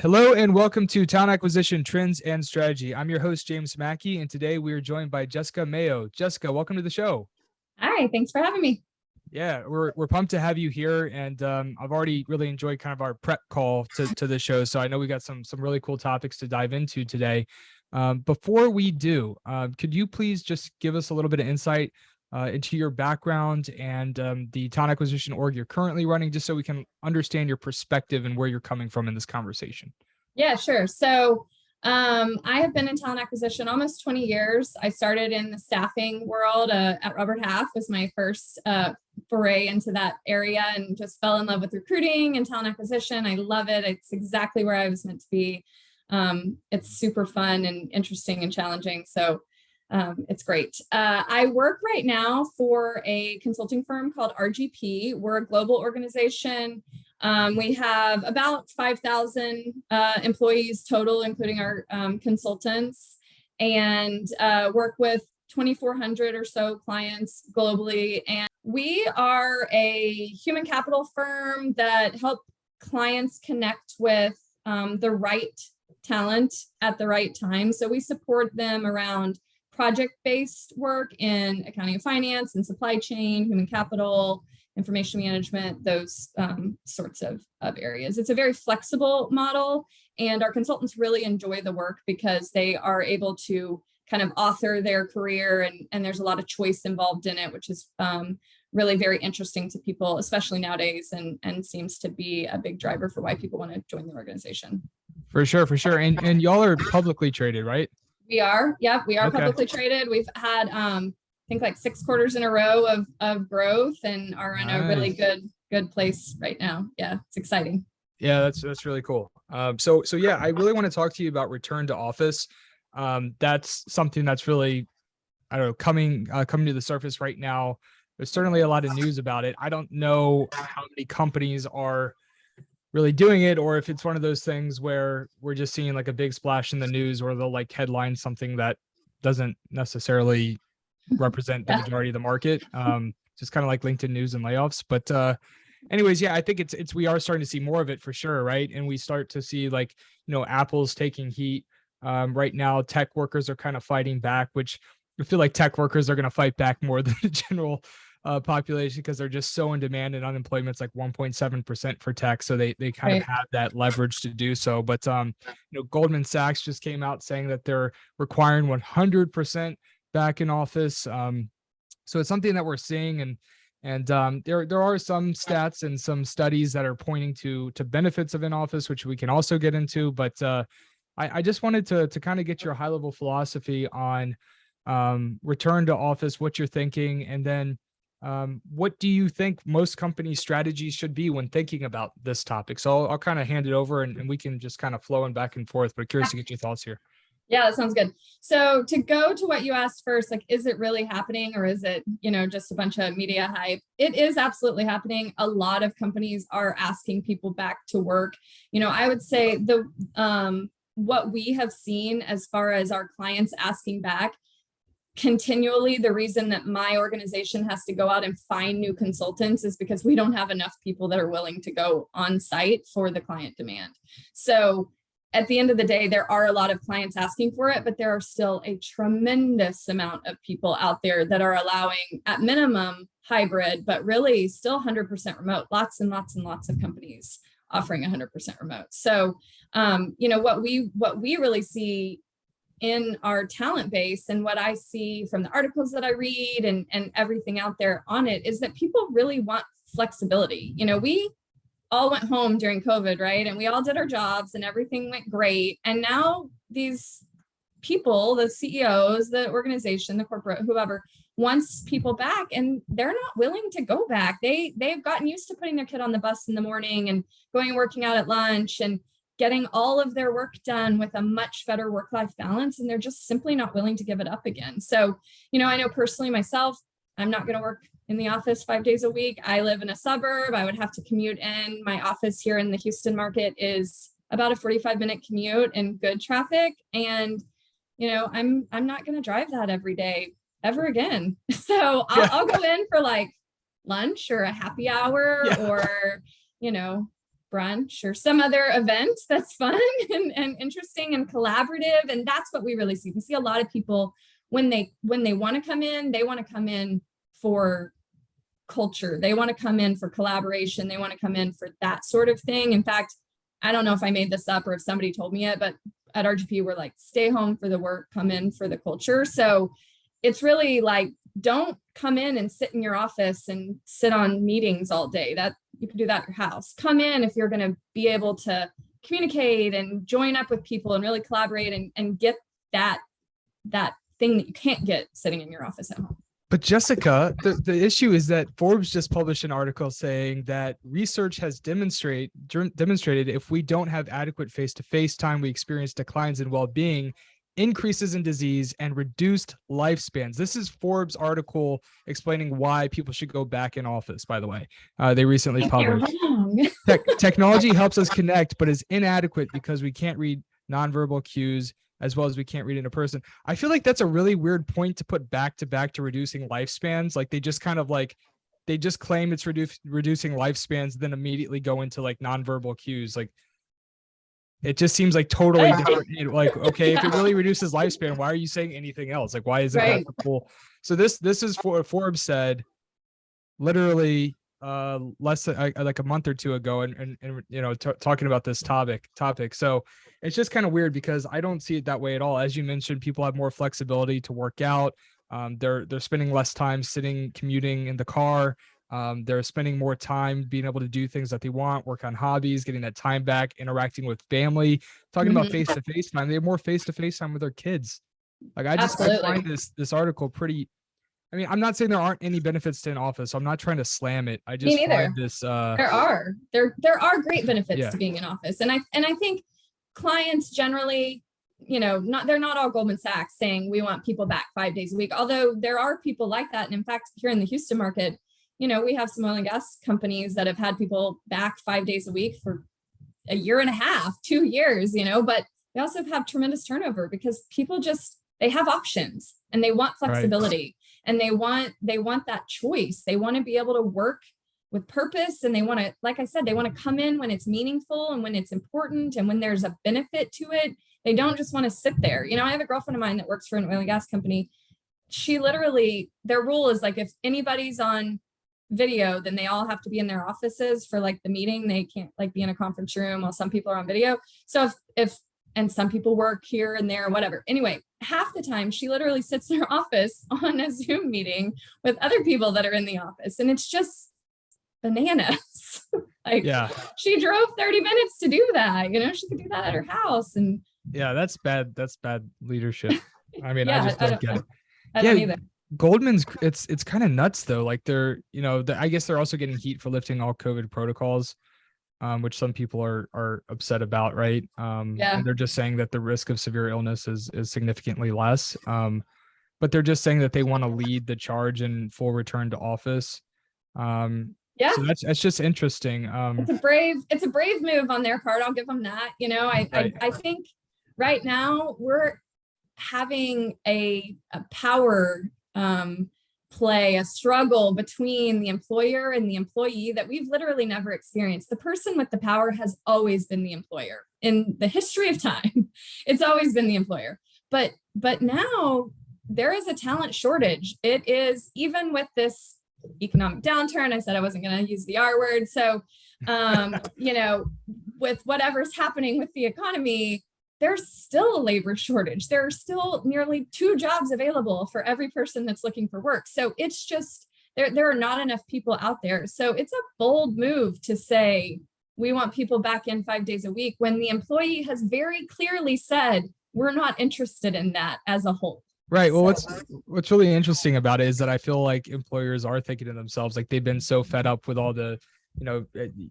Hello and welcome to Talent Acquisition Trends and Strategy. I'm your host, James Mackey, and today we are joined by Jessica Mayo. Jessica, welcome to the show. Hi, thanks for having me. Yeah, we're pumped to have you here, and I've already really enjoyed kind of our prep call to the show, so I know we got some really cool topics to dive into today. Before we do, could you please just give us a little bit of insight into your background and the talent acquisition org you're currently running, just so we can understand your perspective and where you're coming from in this conversation? Yeah, sure. So I have been in talent acquisition almost 20 years. I started in the staffing world at Robert Half was my first foray into that area, and just fell in love with recruiting and talent acquisition. I love it. It's exactly where I was meant to be. It's super fun and interesting and challenging. So it's great. I work right now for a consulting firm called RGP. We're a global organization. We have about 5,000 employees total, including our consultants, and work with 2,400 or so clients globally. And we are a human capital firm that help clients connect with the right talent at the right time. So we support them around project-based work in accounting and finance and supply chain, human capital, information management, those sorts of areas. It's a very flexible model, and our consultants really enjoy the work because they are able to kind of author their career, and there's a lot of choice involved in it, which is really very interesting to people, especially nowadays, and seems to be a big driver for why people want to join the organization. For sure. And y'all are publicly traded, right? We are. Yep, we are publicly traded. We've had I think like 6 quarters in a row of growth, and are in a really good place right now. Yeah, it's exciting. Yeah, that's really cool. So yeah, I really want to talk to you about return to office. That's something that's really, I don't know, coming to the surface right now. There's certainly a lot of news about it. I don't know how many companies are really doing it, or if it's one of those things where we're just seeing like a big splash in the news, or they'll like headline something that doesn't necessarily represent the majority of the market. Just kind of like LinkedIn news and layoffs. But anyways, yeah, I think it's we are starting to see more of it for sure, right? And we start to see, like, Apple's taking heat. Right now, tech workers are kind of fighting back, which I feel like tech workers are going to fight back more than the general population, because they're just so in demand, and unemployment's like 1.7% for tech. So they kind of have that leverage to do so. But Goldman Sachs just came out saying that they're requiring 100% back in office. So it's something that we're seeing, and there are some stats and some studies that are pointing to benefits of in office, which we can also get into. But I just wanted to kind of get your high level philosophy on return to office, what you're thinking, and then what do you think most companies' strategies should be when thinking about this topic? So I'll kind of hand it over, and we can just kind of flow in back and forth, but curious to get your thoughts here. Yeah, that sounds good. So to go to what you asked first, like, is it really happening, or is it, just a bunch of media hype? It is absolutely happening. A lot of companies are asking people back to work. I would say what we have seen as far as our clients asking back continually, the reason that my organization has to go out and find new consultants is because we don't have enough people that are willing to go on site for the client demand. So at the end of the day, there are a lot of clients asking for it, but there are still a tremendous amount of people out there that are allowing, at minimum, hybrid, but really still 100% remote. Lots and lots and lots of companies offering 100% remote. So, what we really see in our talent base, and what I see from the articles that I read and everything out there on it, is that people really want flexibility. We all went home during COVID, right? And we all did our jobs and everything went great. And now these people, the CEOs, the organization, the corporate, whoever, wants people back, and they're not willing to go back. They've gotten used to putting their kid on the bus in the morning and going and working out at lunch and getting all of their work done with a much better work-life balance. And they're just simply not willing to give it up again. So, I know personally myself, I'm not going to work in the office 5 days a week. I live in a suburb. I would have to commute in. My office here in the Houston market is about a 45-minute commute in good traffic. And, I'm not going to drive that every day ever again. So I'll go in for like lunch or a happy hour or, brunch or some other event that's fun and interesting and collaborative. And that's what we really see. We see a lot of people when they want to come in, they want to come in for culture. They want to come in for collaboration. They want to come in for that sort of thing. In fact, I don't know if I made this up or if somebody told me it, but at RGP, we're like, stay home for the work, come in for the culture. So it's really like, don't come in and sit in your office and sit on meetings all day. That you can do that at your house. Come in if you're going to be able to communicate and join up with people and really collaborate and get that thing that you can't get sitting in your office at home. But Jessica, the issue is that Forbes just published an article saying that research has demonstrated if we don't have adequate face-to-face time, we experience declines in well-being, increases in disease, and reduced lifespans. This is Forbes article explaining why people should go back in office, by the way. They recently published. Technology helps us connect, but is inadequate because we can't read nonverbal cues as well as we can't read in a person. I feel like that's a really weird point to put back to reducing lifespans. Like they just kind of like, they just claim it's reducing lifespans, then immediately go into like nonverbal cues. Like it just seems like totally different. Like, okay, if it really reduces lifespan, why are you saying anything else? Like, why isn't that the cool? So this is what Forbes said literally less than like a month or two ago, and you know, talking about this topic. So it's just kind of weird because I don't see it that way at all. As you mentioned, people have more flexibility to work out. They're spending less time commuting in the car. They're spending more time being able to do things that they want, work on hobbies, getting that time back, interacting with family, talking about face-to-face time. They have more face-to-face time with their kids. Like I find this article pretty. I mean, I'm not saying there aren't any benefits to an office. So I'm not trying to slam it. I just find this. There are great benefits to being in office, and I think clients generally, you know, they're not all Goldman Sachs saying we want people back 5 days a week. Although there are people like that, and in fact, here in the Houston market, you know, we have some oil and gas companies that have had people back 5 days a week for a year and a half, 2 years. You know, but we also have tremendous turnover because people they have options and they want flexibility. Right. And they want that choice. They want to be able to work with purpose. And they want to, like I said, they want to come in when it's meaningful and when it's important and when there's a benefit to it. They don't just want to sit there. You know, I have a girlfriend of mine that works for an oil and gas company. She literally, their rule is like, if anybody's on video, then they all have to be in their offices for like the meeting. They can't like be in a conference room while some people are on video. So and some people work here and there, whatever. Anyway, half the time she literally sits in her office on a Zoom meeting with other people that are in the office. And it's just bananas. Like she drove 30 minutes to do that. You know, she could do that at her house. And yeah, that's bad. That's bad leadership. I mean, I just don't get it. I don't either. Goldman's, it's kind of nuts though. Like they're, you know, I guess they're also getting heat for lifting all COVID protocols. Which some people are upset about, right? And they're just saying that the risk of severe illness is significantly less. But they're just saying that they want to lead the charge in full return to office. So that's just interesting. It's a brave move on their part. I'll give them that. You know, I think right now we're having a power play, a struggle between the employer and the employee that we've literally never experienced. The person with the power has always been the employer in the history of time. It's always been the employer. But now there is a talent shortage. It is, even with this economic downturn, I said I wasn't going to use the R word. So, you know, with whatever's happening with the economy, there's still a labor shortage. There are still nearly 2 jobs available for every person that's looking for work. So it's just, there are not enough people out there. So it's a bold move to say, we want people back in 5 days a week when the employee has very clearly said, we're not interested in that as a whole. Right. Well, what's really interesting about it is that I feel like employers are thinking to themselves, like they've been so fed up with all the, you know,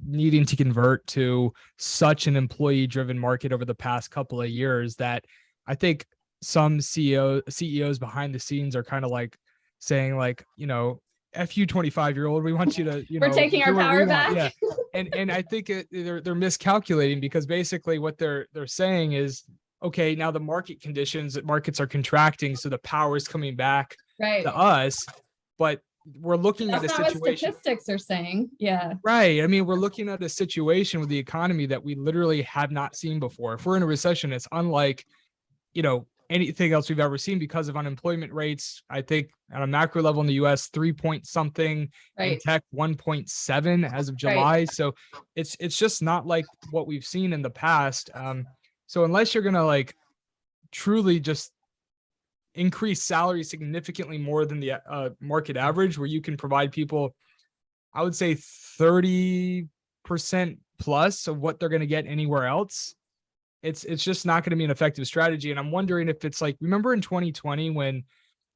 needing to convert to such an employee driven market over the past couple of years that I think some CEOs behind the scenes are kind of like saying like, you know, F you 25-year-old, we want you to, you know, we're taking our power back. Yeah. And I think they're miscalculating because basically what they're saying is, okay, now the markets are contracting. So the power is coming back to us, but we're looking at That's a not what situation. statistics are saying. Yeah. Right. I mean, we're looking at a situation with the economy that we literally have not seen before. If we're in a recession, it's unlike, anything else we've ever seen because of unemployment rates. I think at a macro level in the US, 3 point something, in Right. tech 1.7 as of Right. July. So it's just not like what we've seen in the past. So unless you're gonna like truly just increase salary significantly more than the market average, where you can provide people, I would say 30% plus of what they're going to get anywhere else, it's just not going to be an effective strategy. And I'm wondering if it's like, remember in 2020 when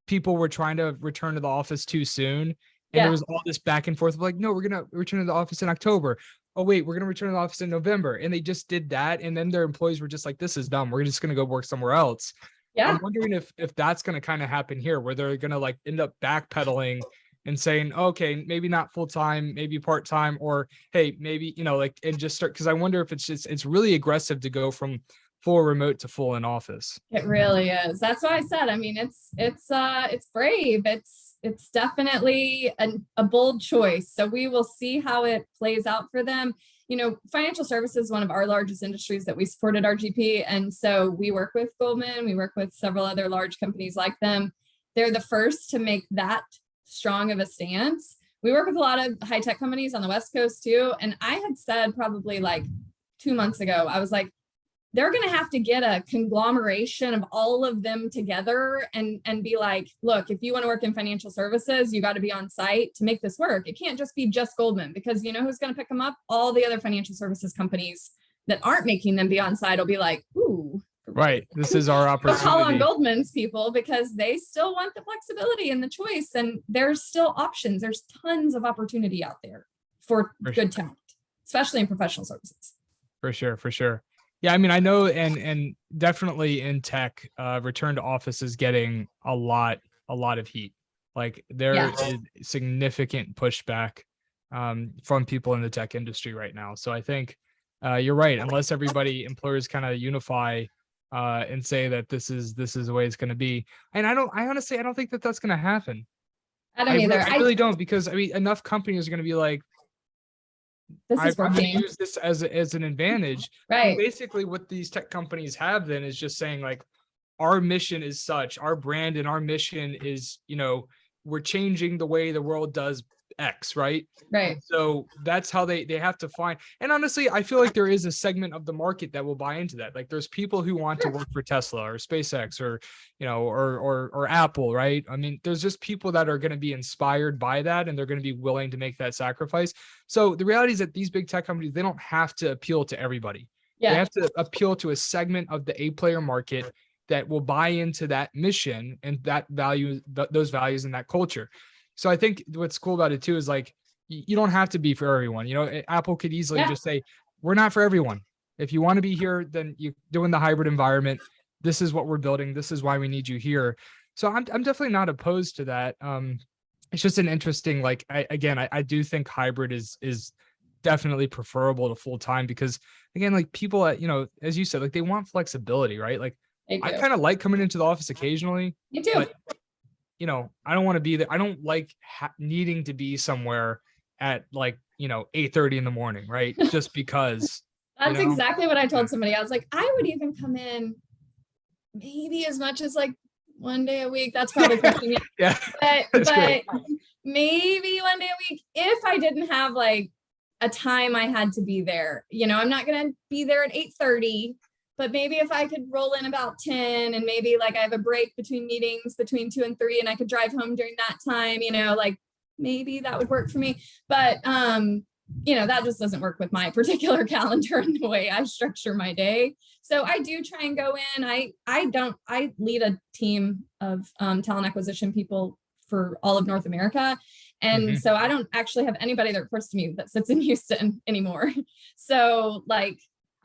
people were trying to return to the office too soon, and there Yeah. was all this back and forth of like, no, we're going to return to the office in October. Oh wait, we're going to return to the office in November. And they just did that. And then their employees were just like, this is dumb. We're just going to go work somewhere else. I'm Yeah. wondering if that's going to kind of happen here, where they're going to like end up backpedaling and saying, okay, maybe not full time, maybe part time, or hey, maybe like, and just start. Because I wonder if it's really aggressive to go from full remote to full in office. It really is. That's why I said, I mean, it's brave. It's definitely a bold choice. So we will see how it plays out for them. Financial services is one of our largest industries that we support at RGP. And so we work with Goldman, we work with several other large companies like them. They're the first to make that strong of a stance. We work with a lot of high tech companies on the West Coast too. And I had said probably like 2 months ago, I was like, they're going to have to get a conglomeration of all of them together and be like, look, if you want to work in financial services, you got to be on site to make this work. It can't just be just Goldman, because you know who's going to pick them up? All the other financial services companies that aren't making them be on site will be like, ooh, right. This is our opportunity. Call on Goldman's people, because they still want the flexibility and the choice. And there's still options. There's tons of opportunity out there for good talent, especially in professional services. For sure. For sure. Yeah, I mean, I know, and definitely in tech, return to office is getting a lot of heat. Like there is significant pushback from people in the tech industry right now. So I think you're right. Unless employers kind of unify and say that this is the way it's going to be, and I honestly don't think that that's going to happen. I don't either. I really don't, because I mean, enough companies are going to be like, I'm going to use this as an advantage. Right. And basically what these tech companies have then is just saying like, our mission is such, our brand and our mission is, we're changing the way the world does X, right? Right. And so that's how they have to find. And honestly, I feel like there is a segment of the market that will buy into that. Like there's people who want to work for Tesla or SpaceX or, or Apple, right? I mean, there's just people that are going to be inspired by that, and they're going to be willing to make that sacrifice. So the reality is that these big tech companies, they don't have to appeal to everybody. Yeah. They have to appeal to a segment of the A-player market that will buy into that mission and that value, those values and that culture. So I think what's cool about it too is like, you don't have to be for everyone. Apple could easily just say, we're not for everyone. If you want to be here, then you're doing the hybrid environment. This is what we're building. This is why we need you here. So I'm definitely not opposed to that. It's just an interesting, like, I do think hybrid is definitely preferable to full-time, because again, like people, as you said, like they want flexibility, right? Like I kind of like coming into the office occasionally. Me too. But I don't want to be there. I don't like needing to be somewhere at like, 8:30 in the morning, right? Just because. That's exactly what I told somebody. I was like, I would even come in maybe as much as like one day a week. That's probably pushing it. Yeah. But maybe one day a week if I didn't have like a time I had to be there. I'm not going to be there at 8:30. But maybe if I could roll in about 10, and maybe like I have a break between meetings between 2 and 3, and I could drive home during that time, like maybe that would work for me. But, that just doesn't work with my particular calendar and the way I structure my day. So I do try and go in. I lead a team of talent acquisition people for all of North America. And so I don't actually have anybody that reports to me that sits in Houston anymore. So like,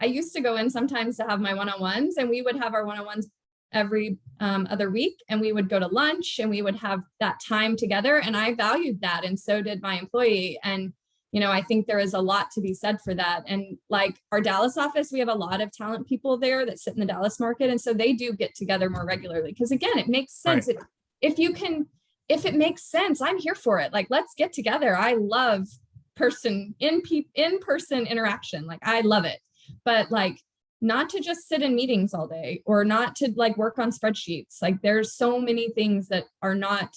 I used to go in sometimes to have my one-on-ones, and we would have our one-on-ones every other week, and we would go to lunch and we would have that time together. And I valued that. And so did my employee. And, I think there is a lot to be said for that. And like our Dallas office, we have a lot of talent people there that sit in the Dallas market. And so they do get together more regularly, because again, it makes sense. Right. if it makes sense, I'm here for it. Like, let's get together. I love in-person interaction. Like, I love it. But like, not to just sit in meetings all day, or not to like work on spreadsheets. Like, there's so many things that are not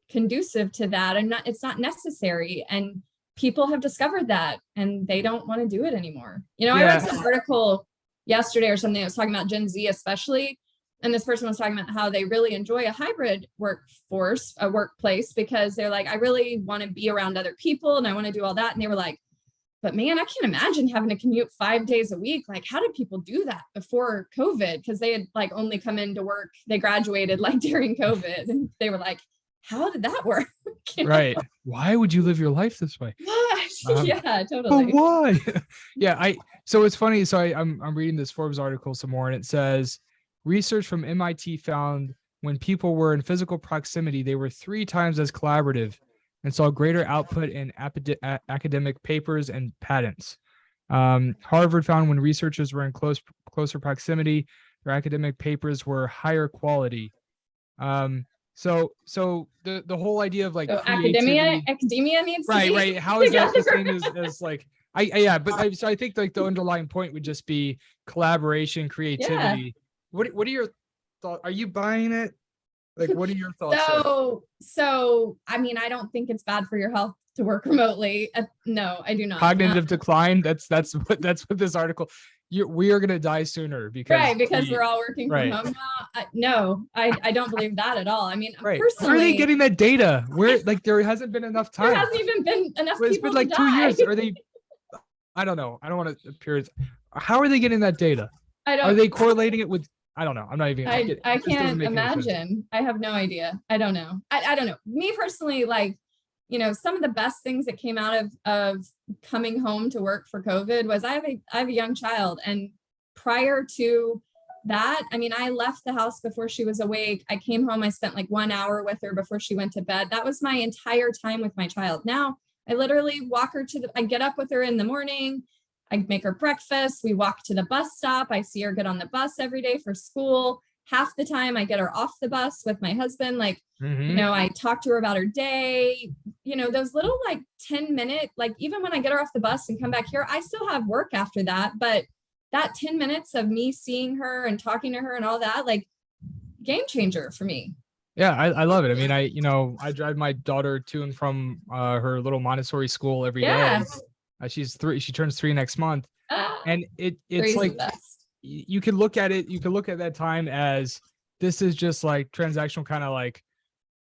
conducive to that, and it's not necessary. And people have discovered that, and they don't want to do it anymore. I read some article yesterday or something that was talking about Gen Z especially, and this person was talking about how they really enjoy a hybrid workplace, because they're like, I really want to be around other people and I want to do all that. And they were like, but man, I can't imagine having to commute 5 days a week. Like, how did people do that before COVID? Because they had like only come into work, they graduated like during COVID, and they were like, how did that work? Right. Why would you live your life this way? Yeah, totally. But why? Yeah. So it's funny. So I'm reading this Forbes article some more, and it says research from MIT found when people were in physical proximity, they were 3 times as collaborative and saw greater output in academic papers and patents. Harvard found when researchers were in closer proximity, their academic papers were higher quality. So the whole idea of like academia needs to be right. How is that the same as like so I think like the underlying point would just be collaboration, creativity. Yeah. What are your thoughts? Are you buying it? Like, what are your thoughts? So I mean, I don't think it's bad for your health to work remotely. No, I do not. Cognitive decline. That's what this article. We are going to die sooner because we're all working from home now. No, I don't believe that at all. I mean, personally, where are they getting that data? Where like there hasn't been enough time. There hasn't even been enough people. It's been like 2 years. Are they? I don't know. I don't want to appear. How are they getting that data? Are they correlating it with? I don't know. I'm not even. I can't imagine. I have no idea. I don't know. I don't know. Me personally, like, some of the best things that came out of coming home to work for COVID was I have a young child. And prior to that, I mean, I left the house before she was awake. I came home, I spent like 1 hour with her before she went to bed. That was my entire time with my child. Now I literally walk her I get up with her in the morning. I make her breakfast. We walk to the bus stop. I see her get on the bus every day for school. Half the time I get her off the bus with my husband. Like, I talk to her about her day, those little like 10-minute, like even when I get her off the bus and come back here, I still have work after that. But that 10 minutes of me seeing her and talking to her and all that, like, game changer for me. Yeah, I love it. I mean, I drive my daughter to and from her little Montessori school every day. She's 3. She turns 3 next month. And it's like, you can look at it. You can look at that time as this is just like transactional, kind of like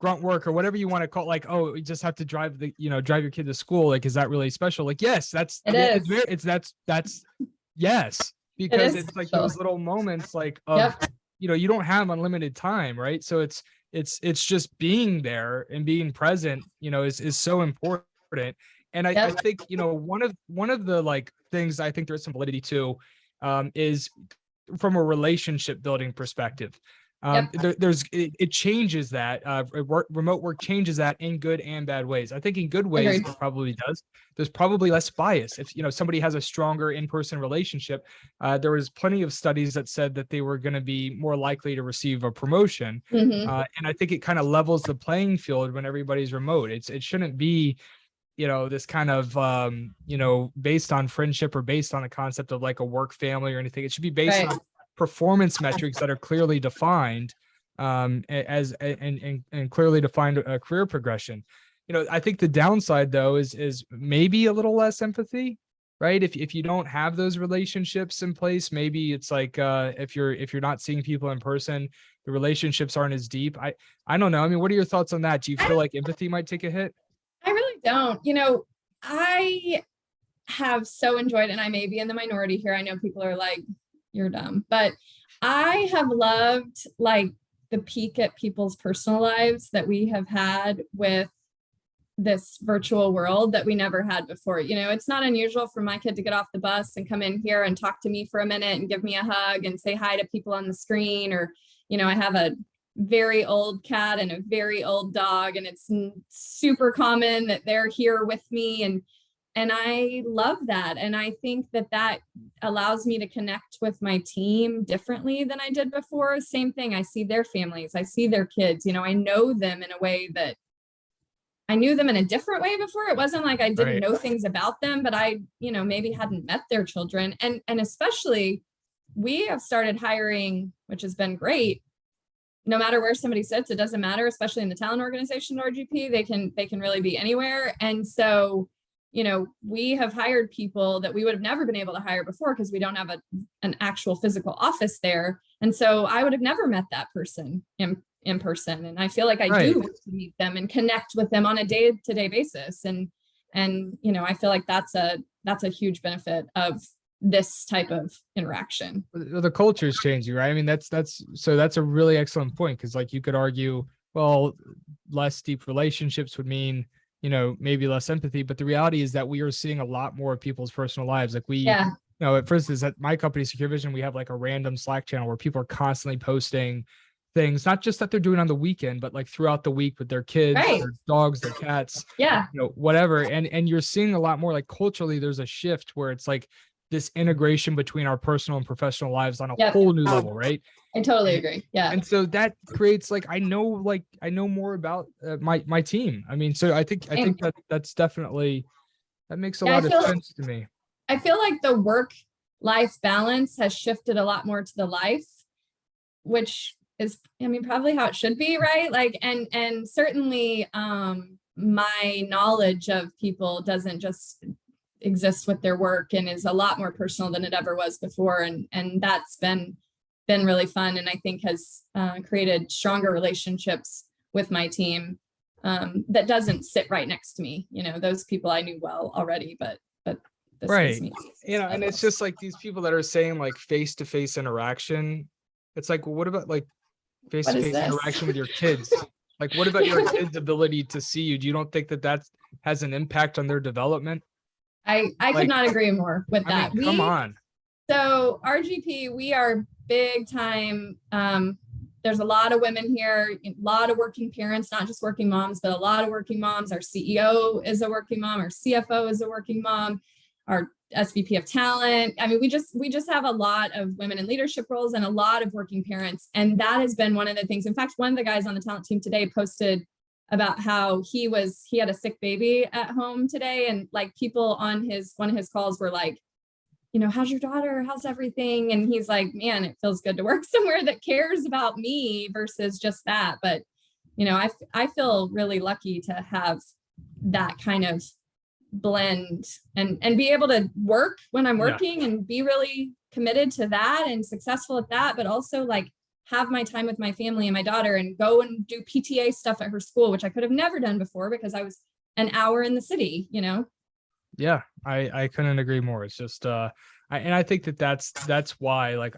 grunt work or whatever you want to call it. Like, oh, you just have to drive your kid to school. Like, is that really special? Like, yes, that's yes, because it's like those little moments like of, you don't have unlimited time, right? So it's just being there and being present, is so important. And I think, one of the like things I think there's some validity to, is from a relationship building perspective. It changes that remote work changes that in good and bad ways. I think in good ways it probably does. There's probably less bias if somebody has a stronger in-person relationship. There was plenty of studies that said that they were going to be more likely to receive a promotion, and I think it kind of levels the playing field when everybody's remote. It shouldn't be this kind of based on friendship or based on a concept of like a work family or anything. It should be based on performance metrics that are clearly defined, and clearly defined career progression. I think the downside though is maybe a little less empathy, right? If you don't have those relationships in place, maybe it's like if you're not seeing people in person, the relationships aren't as deep. I don't know. I mean, what are your thoughts on that? Do you feel like empathy might take a hit? I really don't. I have so enjoyed, and I may be in the minority here. I know people are like, you're dumb, but I have loved like the peek at people's personal lives that we have had with this virtual world that we never had before. It's not unusual for my kid to get off the bus and come in here and talk to me for a minute and give me a hug and say hi to people on the screen. Or, I have a very old cat and a very old dog, and it's super common that they're here with me. And I love that. And I think that allows me to connect with my team differently than I did before. Same thing. I see their families. I see their kids. I know them in a way that I knew them in a different way before. It wasn't like I didn't Right. know things about them, but I, maybe hadn't met their children. And especially we have started hiring, which has been great. No matter where somebody sits, it doesn't matter, especially in the talent organization RGP, they can really be anywhere. And so, we have hired people that we would have never been able to hire before because we don't have an actual physical office there. And so I would have never met that person in person. And I feel like I do get to meet them and connect with them on a day-to-day basis. And I feel like that's a huge benefit of this type of interaction. The culture is changing, right? I mean, that's a really excellent point, because like you could argue, well, less deep relationships would mean, maybe less empathy, but the reality is that we are seeing a lot more of people's personal lives. Like for instance, at my company, Secure Vision, we have like a random Slack channel where people are constantly posting things, not just that they're doing on the weekend, but like throughout the week with their kids, their dogs, their cats, whatever. And you're seeing a lot more, like culturally, there's a shift where it's like this integration between our personal and professional lives on a whole new level, right? I totally agree. Yeah. And so that creates I know more about my team. I mean, so I think that's definitely, that makes a lot of sense to me. I feel like the work-life balance has shifted a lot more to the life, which is, probably how it should be, right? Like, and certainly my knowledge of people doesn't just exist with their work and is a lot more personal than it ever was before. And that's been really fun. And I think has created stronger relationships with my team that doesn't sit right next to me. Those people I knew well already, but this right. And it's just like these people that are saying like face-to-face interaction. It's like, well, what about like face-to-face interaction with your kids? Like, what about your kids' ability to see you? Do you don't think that has an impact on their development? I could not agree more with that. I mean, come on. So RGP, we are big time. There's a lot of women here, a lot of working parents, not just working moms, but a lot of working moms. Our CEO is a working mom. Our CFO is a working mom. Our SVP of talent. I mean, we just have a lot of women in leadership roles and a lot of working parents. And that has been one of the things. In fact, one of the guys on the talent team today posted about how he had a sick baby at home today. And like people on one of his calls were like, how's your daughter? How's everything? And he's like, man, it feels good to work somewhere that cares about me versus just that. But, I feel really lucky to have that kind of blend and be able to work when I'm working and be really committed to that and successful at that, but also like have my time with my family and my daughter and go and do PTA stuff at her school, which I could have never done before because I was an hour in the city, Yeah, I couldn't agree more. It's just, I think that's why, like,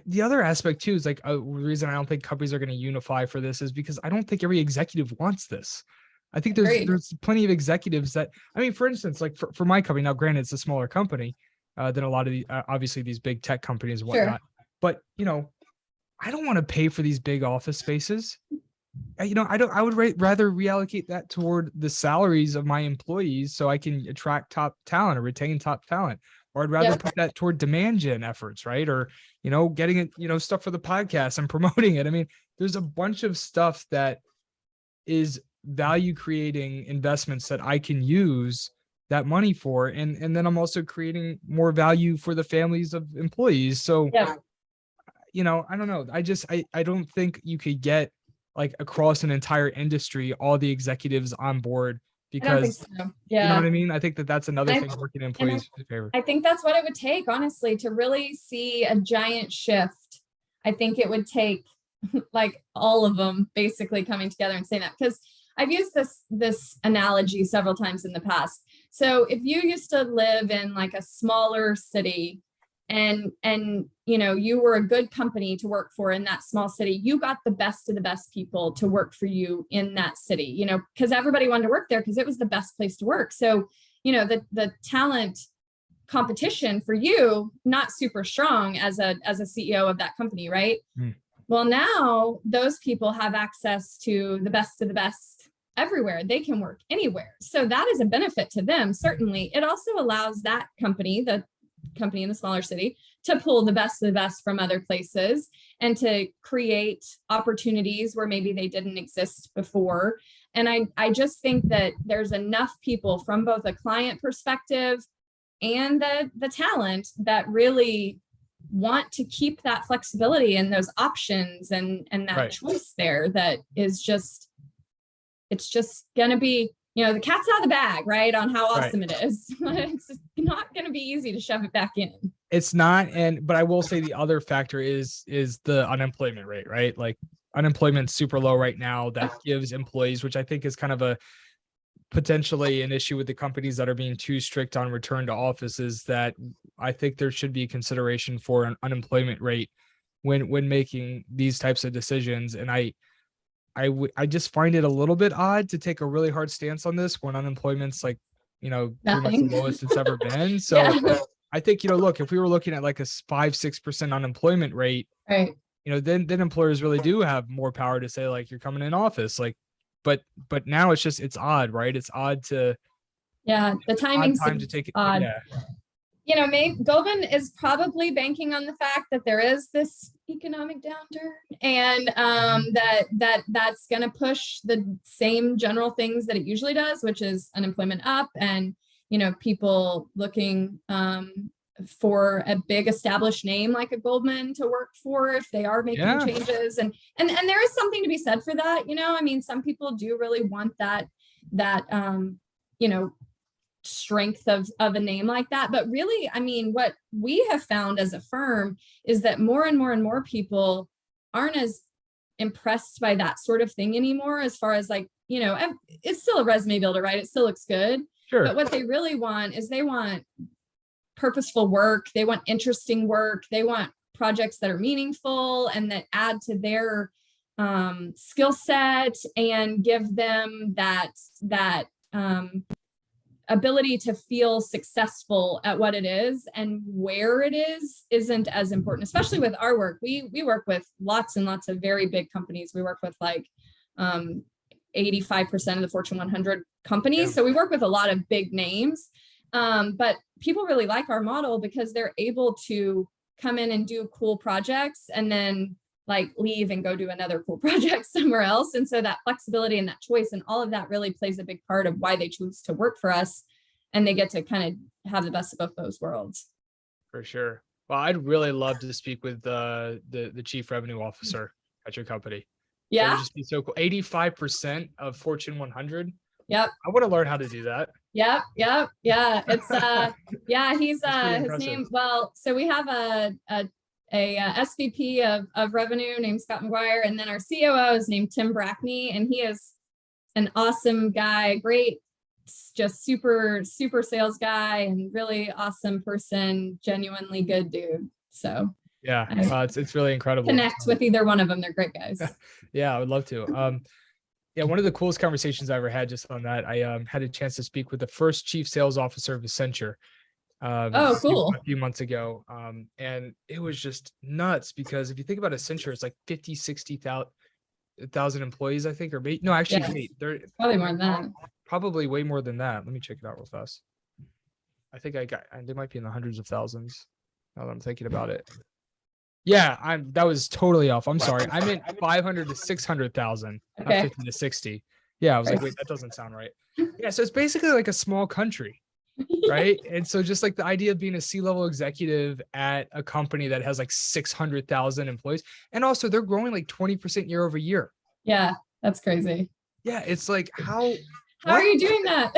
the other aspect too is like the reason I don't think companies are going to unify for this is because I don't think every executive wants this. I think there's plenty of executives that, for instance, like for my company, now granted it's a smaller company than a lot of the, obviously these big tech companies and whatnot, but I don't want to pay for these big office spaces. I would rather reallocate that toward the salaries of my employees so I can attract top talent or retain top talent. Or I'd rather put that toward demand gen efforts, right? Or, getting it, stuff for the podcast and promoting it. There's a bunch of stuff that is value creating investments that I can use that money for. And then I'm also creating more value for the families of employees. So, I don't know. I don't think you could get like across an entire industry, all the executives on board because you know what I mean? I think that's another thing working in employees' favor. I think that's what it would take, honestly, to really see a giant shift. I think it would take like all of them basically coming together and saying that, because I've used this analogy several times in the past. So if you used to live in like a smaller city and you were a good company to work for in that small city, you got the best of the best people to work for you in that city, because everybody wanted to work there because it was the best place to work. So, the talent competition for you, not super strong as a CEO of that company, right? Well, now those people have access to the best of the best everywhere. They can work anywhere. So that is a benefit to them. Certainly. It also allows that company, the company in the smaller city to pull the best of the best from other places and to create opportunities where maybe they didn't exist before. And I just think that there's enough people from both a client perspective and the talent that really want to keep that flexibility and those options and that choice there, that is just, it's just going to be, the cat's out of the bag, right? On how awesome it is. It's not going to be easy to shove it back in. It's not. But I will say the other factor is the unemployment rate, right? Like unemployment's super low right now. That gives employees, which I think is kind of a potentially an issue with the companies that are being too strict on return to office, is that I think there should be consideration for an unemployment rate when making these types of decisions. And I just find it a little bit odd to take a really hard stance on this when unemployment's like, pretty much the lowest it's ever been. So I think, look, if we were looking at like a 5-6% unemployment rate, right, then employers really do have more power to say like, you're coming in office, like, but now it's odd, right? It's odd to, the timing's time to take it. odd. Yeah. Maybe Goldman is probably banking on the fact that there is this economic downturn, and that's going to push the same general things that it usually does, which is unemployment up, and people looking for a big established name like a Goldman to work for if they are making changes, and there is something to be said for that. Some people do really want that strength of a name like that. But really, what we have found as a firm is that more and more and more people aren't as impressed by that sort of thing anymore, as far as like, it's still a resume builder, right? It still looks good. Sure. But what they really want is they want purposeful work. They want interesting work. They want projects that are meaningful and that add to their skill set and give them that ability to feel successful at what it is, and where it isn't as important, especially with our work. We work with lots and lots of very big companies. We work with like 85% of the Fortune 100 companies. Yeah. So we work with a lot of big names, but people really like our model because they're able to come in and do cool projects and then like leave and go do another cool project somewhere else. And so that flexibility and that choice and all of that really plays a big part of why they choose to work for us. And they get to kind of have the best of both those worlds. For sure. Well, I'd really love to speak with the chief revenue officer at your company. Yeah. That would just be so cool. 85% of Fortune 100. Yep. I want to learn how to do that. Yep. It's he's his impressive. name. Well, so we have a SVP of revenue named Scott McGuire, and then our COO is named Tim Brackney, and he is an awesome guy, great, just super sales guy, and really awesome person, genuinely good dude. So yeah, it's really incredible. Connect with either one of them. They're great guys. Yeah, I would love to. Yeah, one of the coolest conversations I ever had just on that, I had a chance to speak with the first chief sales officer of Accenture. Cool. A few months ago. And it was just nuts, because if you think about Accenture, it's like 60,000 employees, I think, or no, actually, wait, they're probably more than that. Probably way more than that. Let me check it out real fast. I think they might be in the hundreds of thousands now that I'm thinking about it. Yeah, that was totally off. I'm sorry. I meant 500 to 600,000, not 50 to 60. Yeah, I was like, wait, that doesn't sound right. Yeah, so it's basically like a small country. Right. And so just like the idea of being a C-level executive at a company that has like 600,000 employees, and also they're growing like 20% year over year. Yeah, that's crazy. Yeah, it's like how are you doing that?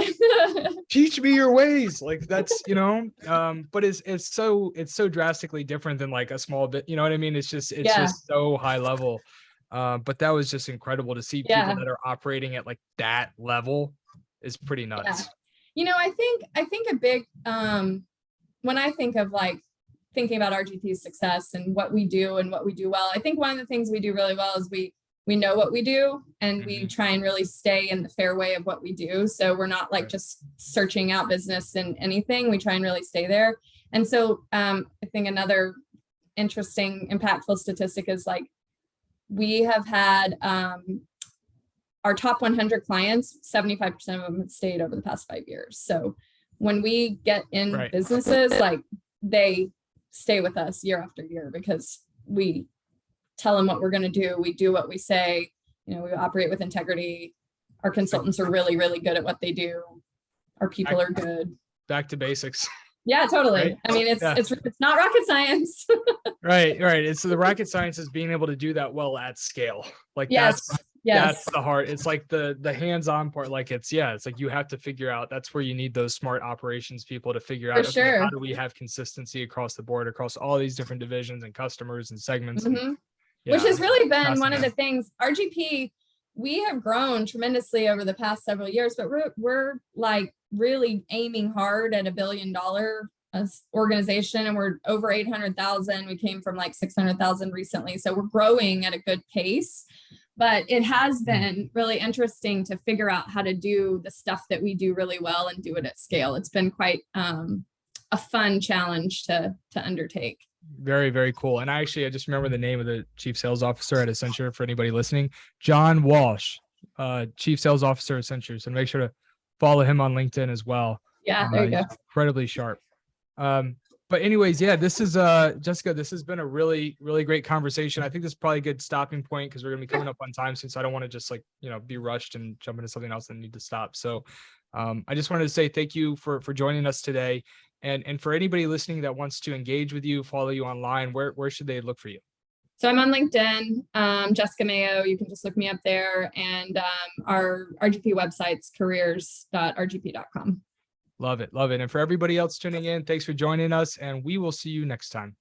Teach me your ways. Like that's, but it's so drastically different than like a small bit, you know what I mean? It's just so high level. But that was just incredible to see people that are operating at like that level is pretty nuts. Yeah. I think a big, when I think of like thinking about RGT's success and what we do well, I think one of the things we do really well is we know what we do, and we try and really stay in the fairway of what we do. So we're not like just searching out business and anything. We try and really stay there. And so I think another interesting, impactful statistic is like we have had our top 100 clients, 75% of them have stayed over the past 5 years. So when we get in businesses, like they stay with us year after year because we tell them what we're going to do. We do what we say. You know, we operate with integrity. Our consultants are really, really good at what they do. Our people are good. Back to basics. Yeah, totally. Right? I mean, it's not rocket science. Right. It's the rocket science is being able to do that well at scale. Like Yes. that's the heart. It's like the hands-on part. Like it's like you have to figure out, that's where you need those smart operations people to figure out, For sure. how do we have consistency across the board, across all these different divisions and customers and segments. Mhm. Yeah, Which has really been one of fascinating. the things. RGP, we have grown tremendously over the past several years, but we're like really aiming hard at $1 billion organization, and we're over 800,000. We came from like 600,000 recently, so we're growing at a good pace. But it has been really interesting to figure out how to do the stuff that we do really well and do it at scale. It's been quite a fun challenge to undertake. Very, very cool. And I just remember the name of the chief sales officer at Accenture for anybody listening, John Walsh, chief sales officer at Accenture. So make sure to follow him on LinkedIn as well. Yeah, there you go. Incredibly sharp. But anyways, yeah, this is Jessica, this has been a really, really great conversation. I think this is probably a good stopping point because we're gonna be coming up on time soon. So I don't want to just like, be rushed and jump into something else and need to stop. So I just wanted to say thank you for joining us today. And for anybody listening that wants to engage with you, follow you online, where should they look for you? So I'm on LinkedIn, Jessica Mayo. You can just look me up there. And our RGP website's careers.rgp.com. Love it. Love it. And for everybody else tuning in, thanks for joining us, and we will see you next time.